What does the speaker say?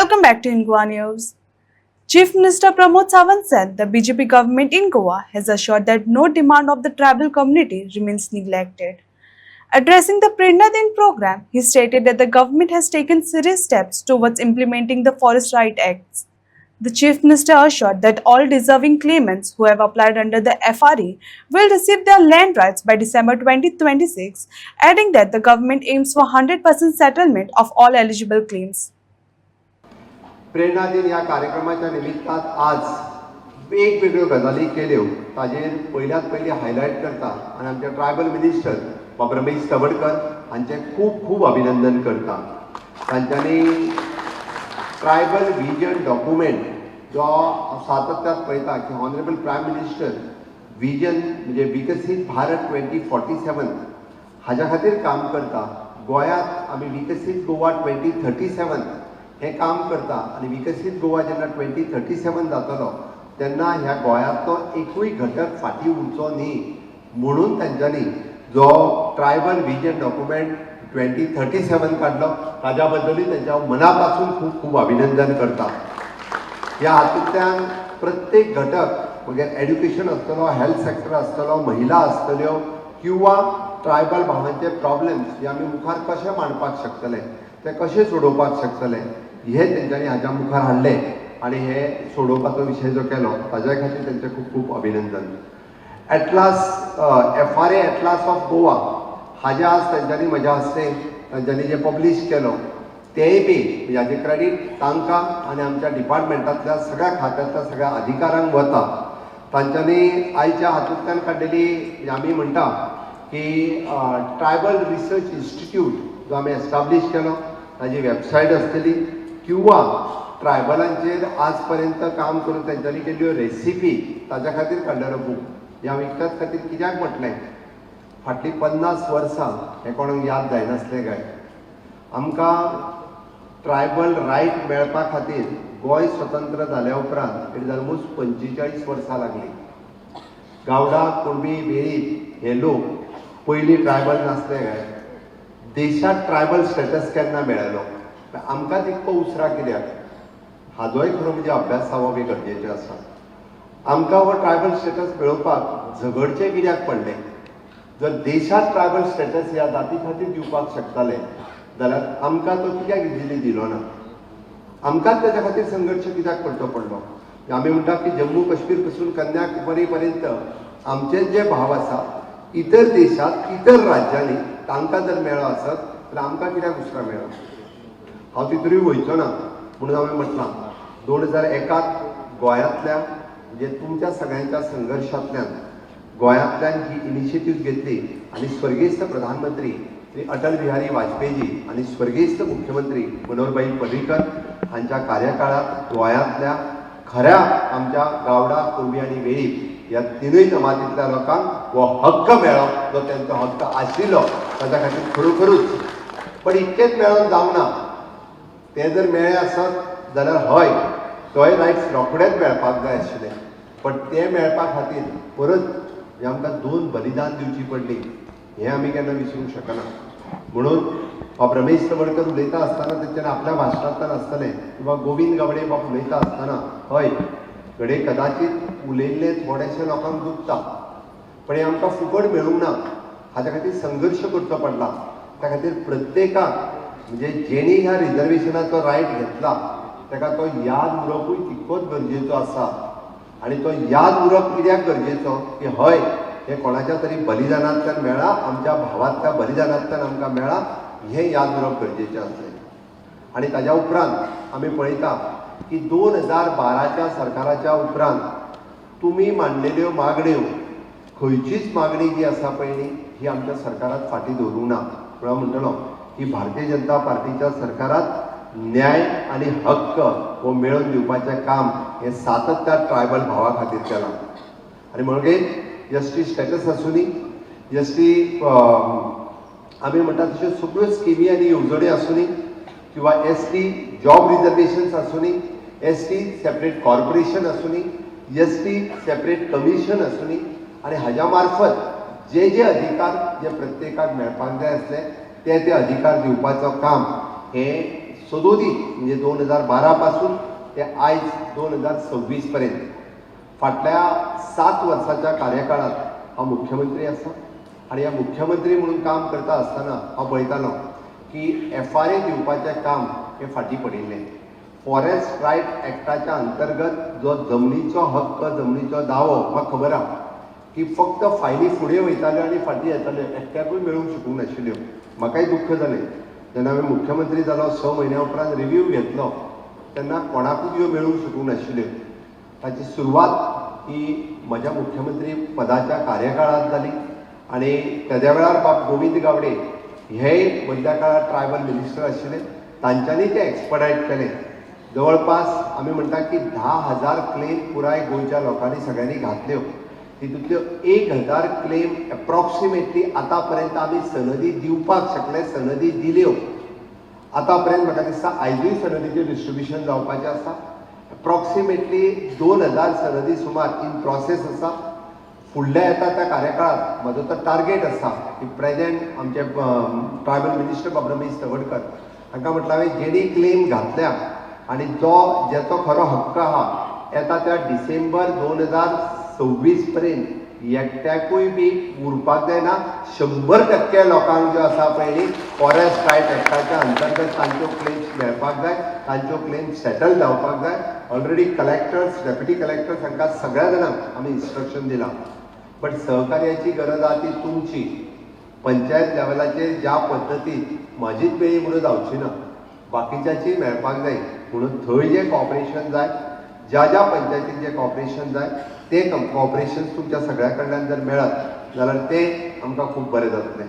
Welcome back to Goa News. Chief Minister Pramod Sawant said the BJP government in Goa has assured that no demand of the tribal community remains neglected. Addressing the Prerna Din program, he stated that the government has taken serious steps towards implementing the Forest Right Acts. The Chief Minister assured that all deserving claimants who have applied under the FRE will receive their land rights by December 2026, adding that the government aims for 100% settlement of all eligible claims. प्रेरणा दिन ह्या कार्यक्रमाच्या निमित्तान आज वेगवेगळ्यो गजाली केल्यो ताजेर पयल्यात पयली हायलायट करता आनी आमचे ट्रायबल मिनिस्टर बाब रमेश तवडकर हांचे खूब खूब अभिनंदन करता. तांच्यांनी ट्रायबल विजन डॉक्युमेंट जो सातत्यान पळयता की ऑनरेबल प्रायम मिनिस्टर विजन म्हणजे विकसीत भारत 2047 हाज्या खातीर काम करता. गोंयांत आमी विकसीत गोवा 2037 हे काम करता आणि विकसित गोवा जेन्ना 2037 जातलो तेन्ना ह्या गोंयांतलो एकूय घटक फाटीं उरचो न्ही म्हणून तांच्यांनी जो ट्रायबल विजन डॉक्युमेंट 2037 काडलो ताज्या बद्दलूय तांच्या मना पासून खूब खूब अभिनंदन करता. ह्या हातूंतल्यान प्रत्येक घटक म्हणजे एड्युकेशन आसतलो, हेल्थ सेक्टर आसतलो, महिला आसतल्यो किंवा ट्रायबल भावांचे प्रॉब्लेम्स जे आमी मुखार कशे मांडपाक शकतले ते कशे सोडोवपाक शकतले हे तेंच्यांनी हाच्या मुखार हाडले आणि हे सोडोवपाचो विशय जो केलो ताज्या खातीर तेंचे खूब खूब अभिनंदन. Atlas FRA atlas of Goa हाजे आज तेंच्यांनी म्हज्या हस्ते तेंच्यांनी जे पब्लीश केलो तेय बी हाजे क्रेडीट तांकां आनी आमच्या डिपार्टमेंटांतल्या सगळ्या खात्यांतल्या सगळ्या अधिकाऱ्यांक वता. तांच्यांनी आयच्या हातूंतल्यान काडिल्ली आमी म्हणटा की ट्रायबल रिसर्च इन्स्टिट्यूट जो आमी एस्टाब्लीश केलो ताजी वेबसायट आसतली किंवा ट्रायबलांचेर आज पर्यंत काम करून तेंच्यांनी केल्ल्यो रेसिपी ताज्या खातीर काडलेलो बूक ह्या विकत्याच खातीर कित्याक म्हटलें फाटलीं 50 वर्सां हें कोणाक याद जायनासलें काय. आमकां ट्रायबल रायट मेळपा खातीर गोंय स्वतंत्र जाल्या उपरांत इट ऑलमोस्ट 45 वर्सां लागलीं. गावडा कुणबी वेळीप हे लोक पयलीं ट्रायबल नासले काय. देशांत ट्रायबल स्टेटस केन्ना मेळ्ळलो आमकां तितको उसरा कित्याक हाजोय खरो म्हणजे अभ्यास जावप हे गरजेचें आसा. आमकां हो ट्रायबल स्टेटस मेळोवपाक झगडचें कित्याक पडलें. जर देशांत ट्रायबल स्टेटस ह्या जाती खातीर दिवपाक शकताले जाल्यार आमकां तो कित्याक इजिली दिलो ना. आमकांच ताच्या खातीर संघर्श कित्याक करचो पडलो. आमी म्हणटात की जम्मू काश्मीर पासून कन्याकुमारी पर्यंत आमचे जे भाव आसा इतर देशांत इतर राज्यांनी तांकां जर मेळ्ळो आसत जाल्यार आमकां कित्याक उसरा मेळ्ळो. हांव तितूरूय वयचो ना म्हणून हांवें म्हटलां 2001 गोंयांतल्या म्हणजे तुमच्या सगळ्यांच्या संघर्शांतल्यान गोंयांतल्यान ही इनिशिएटीव घेतली आनी स्वर्गेस्त प्रधानमंत्री श्री अटल बिहारी वाजपेयी आनी स्वर्गेस्त मुख्यमंत्री मनोहरभाई पर्रीकर हांच्या कार्यकाळांत गोंयांतल्या खऱ्या आमच्या गावडा कुणबी आनी वेळीप ह्या तिनूय जमातींतल्या लोकांक हो हक्क मेळ्ळो जो तेंचो हक्क आशिल्लो ताच्या खातीर खरोखरूच. पण इतकेच मेळोन जावना. ते जर मेळ्ळे आसत जाल्यार हय तोय रायट्स रोखडेच मेळपाक जाय आशिल्ले पण ते मेळपा खातीर परत आमकां 2 बलिदान दिवची पडली हें आमी केन्ना विसरूंक शकना. म्हणून बाब रमेश तवडकर उलयता आसतना तेंच्यानी आपल्या भाशणांतल्यान आसतलें किंवा गोविंद गावडे बाब उलयता आसतना हय घडये कदाचित उलयल्ले थोडेशे लोकांक दुखता पण हें आमकां फुकट मेळूंक ना. हाच्या खातीर संघर्श करचो पडला. त्या खातीर प्रत्येकाक म्हणजे जेणी ह्या रिजर्वेशनाचो रायट घेतला ताका तो याद उरपूय तितकोच गरजेचो आसा. आनी तो याद उरप कित्याक गरजेचो की हय हें कोणाच्या तरी बलिदानांतल्यान मेळ्ळा आमच्या भावांतल्या बलिदानांतल्यान आमकां मेळ्ळा हें याद उरप गरजेचें आसलें. आनी ताज्या उपरांत आमी पळयता की 2012च्या सरकाराच्या उपरांत तुमी मांडलेल्यो मागण्यो खंयचीच मागणी जी आसा पळय न्ही ही आमच्या सरकाराक फाटीं दवरूंक ना. म्हणून म्हणटलो की भारतीय जनता पार्टीच्या सरकारात न्याय आणि हक्क हो मेळोवन दिवपाचें काम हें सातत्यान ट्रायबल भावा खातीर केलां. आनी म्हणगे एसटी स्टेटस आसूं एसटी आमी म्हणटा तश्यो सगळ्यो स्किमी आनी येवजण्यो आसूं किंवा एसटी जॉब रिजर्वेशन्स आसूं एसटी सेपरेट कॉर्पोरेशन आसूं एसटी सेपरेट कमिशन आसूं आनी हाज्या मार्फत जे जे अधिकार जे प्रत्येकाक मेळपाक जाय आसले ते अधिकार दिवपाचो काम हे सदोदी म्हणजे 2012 पासून ते आयज 2026 पर्यंत फाटल्या 7 वर्साच्या कार्यकाळात हांव मुख्यमंत्री आसा आणि ह्या मुख्यमंत्री म्हणून काम करता आसतना हांव पळयतालो की FRA दिवपाचें काम हें फाटीं पडिल्लें. फॉरेस्ट रायट एक्टाच्या अंतर्गत जो जमनीचो हक्क जमनीचो दावो म्हाका खबर आहा की फक्त फायली फुडें वयताल्यो आनी फाटीं येताल्यो एकट्याकूय मेळूंक शकूंक नाशिल्ल्यो. म्हाकाय दुख्ख जालें जेन्ना हांवें मुख्यमंत्री जालो 6 म्हयन्या उपरांत रिव्ह्यू घेतलो तेन्ना कोणाकूच ह्यो मेळूंक शकूंक नाशिल्ल्यो. ताची सुरवात ही म्हज्या मुख्यमंत्री पदाच्या कार्यकाळांत जाली आनी तेद्या वेळार बाब गोविंद गावडे हेय मदल्या काळार ट्रायबल मिनिस्टर आशिल्ले. तांच्यांनी तें एक्सपडायट केलें. जवळपास आमी म्हणटा की 10,000 क्लेम पुराय गोंयच्या लोकांनी सगळ्यांनी घातल्यो. तितूंतल्यो 1,000 क्लेम एप्रॉक्सिमेटली आतां पर्यंत आमी सनदी दिवपाक शकले, सनदी दिल्यो. आतां पर्यंत म्हाका दिसता आयजूय सनदीचें डिस्ट्रिब्युशन जावपाचें आसा. एप्रॉक्सिमेटली 2,000 सनदी सुमार इन प्रोसेस आसा. फुडल्या येता त्या कार्यकाळात म्हजो तो टार्गेट आसा की प्रेजेंट आमचे ट्रायबल मिनिस्टर बाबरमेश तवडकर हांकां म्हटल्यार हांवें जेणी क्लेम घातल्या आनी जेचो खरो हक्क आहा येता त्या डिसेंबर 2026 पर्यंत एकट्याकूय बी उरपाक जायना. 100% लोकांक ज्यो आसा पळय फॉरेस्ट रायट एक्टाच्या अंतर्गत तांच्यो क्लेम्स मेळपाक जाय, तांच्यो क्लेम्स सेटल जावपाक जाय. ऑलरेडी कलेक्टर्स, डेप्युटी कलेक्टर्स हांकां सगळ्या जाणांक आमी इन्स्ट्रक्शन दिलां. बट सहकार्याची गरज आहा ती तुमची. पंचायत लेवलाचेर ज्या पद्दतीन म्हाजीच मेळ्ळी म्हणून जावची ना, बाकीच्याची मेळपाक जाय. म्हणून थंय जें कॉपरेशन जाय, ज्या ज्या पंचायतीन जें कॉपरेशन जाय तें कॉपरेशन तुमच्या सगळ्या कडल्यान जर मेळत जाल्यार तें आमकां खूब बरें जातलें.